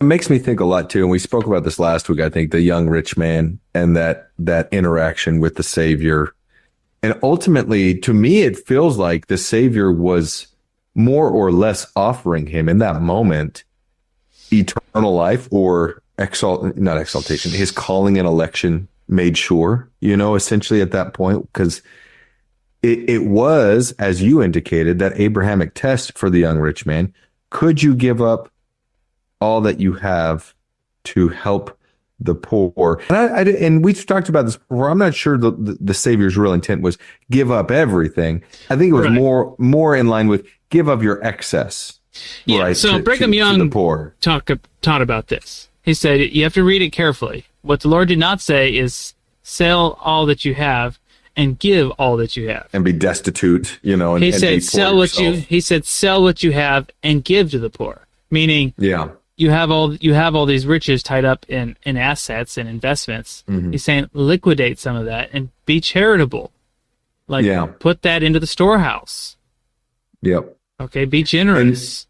makes me think a lot too, and we spoke about this last week, I think, the young rich man and that interaction with the Savior. And ultimately, to me, it feels like the Savior was more or less offering him in that moment eternal life or not exaltation, his calling and election made sure, essentially at that point, because it was, as you indicated, that Abrahamic test for the young rich man. Could you give up all that you have to help the poor? And we've talked about this before. I'm not sure the Savior's real intent was give up everything. I think it was more in line with give up your excess. Yeah. Right, so Brigham Young to the poor. taught about this. He said you have to read it carefully. What the Lord did not say is sell all that you have and give all that you have, and be destitute. And he said be sell what you. He said sell what you have and give to the poor. Meaning, you have all these riches tied up in assets and investments. Mm-hmm. He's saying liquidate some of that and be charitable. Put that into the storehouse. Yep. Okay, be generous.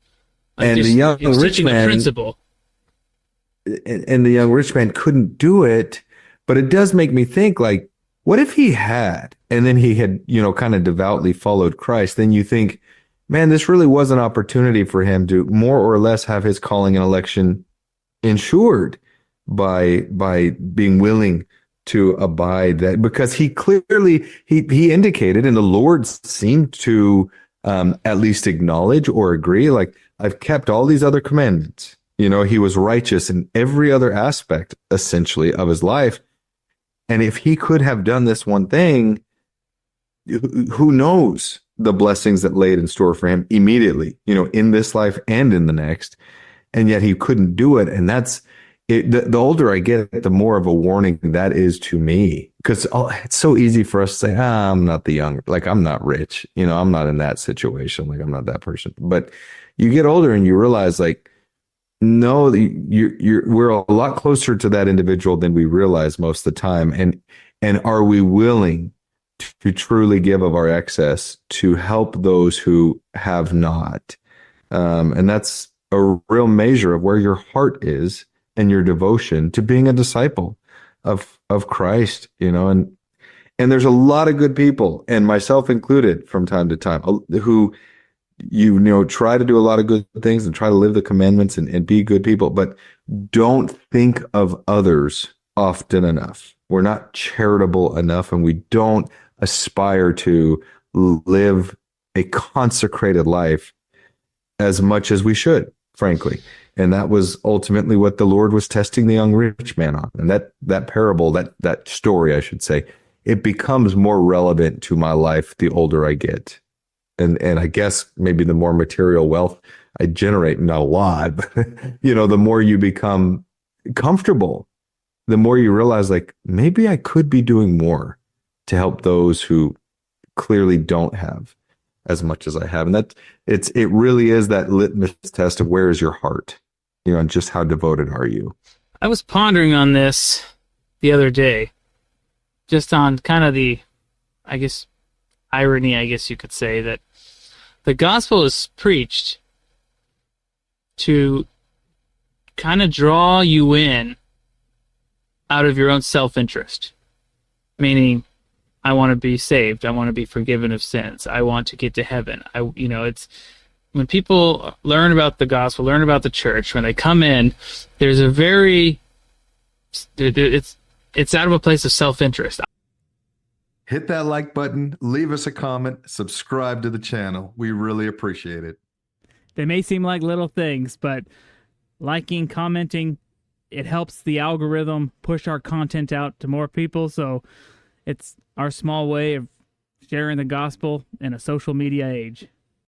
And the young rich man, principle. And the young rich man couldn't do it, but it does make me think, what if he had, and then he had, kind of devoutly followed Christ? Then you think, man, this really was an opportunity for him to more or less have his calling and election ensured by being willing to abide that, because he clearly, he indicated, and the Lord seemed to at least acknowledge or agree, I've kept all these other commandments. He was righteous in every other aspect, essentially, of his life. And if he could have done this one thing, who knows the blessings that laid in store for him immediately, in this life and in the next. And yet he couldn't do it. And that's it. The older I get, the more of a warning that is to me, because it's so easy for us to say, I'm not the young, I'm not rich, I'm not in that situation. I'm not that person. But you get older and you realize, no, we're a lot closer to that individual than we realize most of the time. And are we willing to truly give of our excess to help those who have not? And that's a real measure of where your heart is and your devotion to being a disciple of Christ, and there's a lot of good people, and myself included, from time to time, who try to do a lot of good things and try to live the commandments and be good people, but don't think of others often enough. We're not charitable enough, and we don't aspire to live a consecrated life as much as we should, frankly. And that was ultimately what the Lord was testing the young rich man on. And that parable, that story, I should say, it becomes more relevant to my life the older I get. And I guess maybe the more material wealth I generate, not a lot, but the more you become comfortable, the more you realize, maybe I could be doing more to help those who clearly don't have as much as I have. And it really is that litmus test of where is your heart, and just how devoted are you? I was pondering on this the other day, just on kind of the, irony, you could say, that the gospel is preached to kind of draw you in out of your own self-interest. Meaning, I want to be saved. I want to be forgiven of sins. I want to get to heaven. It's when people learn about the gospel, learn about the church, when they come in, there's it's out of a place of self-interest. Hit that like button, leave us a comment, subscribe to the channel. We really appreciate it. They may seem like little things, but liking, commenting, it helps the algorithm push our content out to more people. So it's our small way of sharing the gospel in a social media age.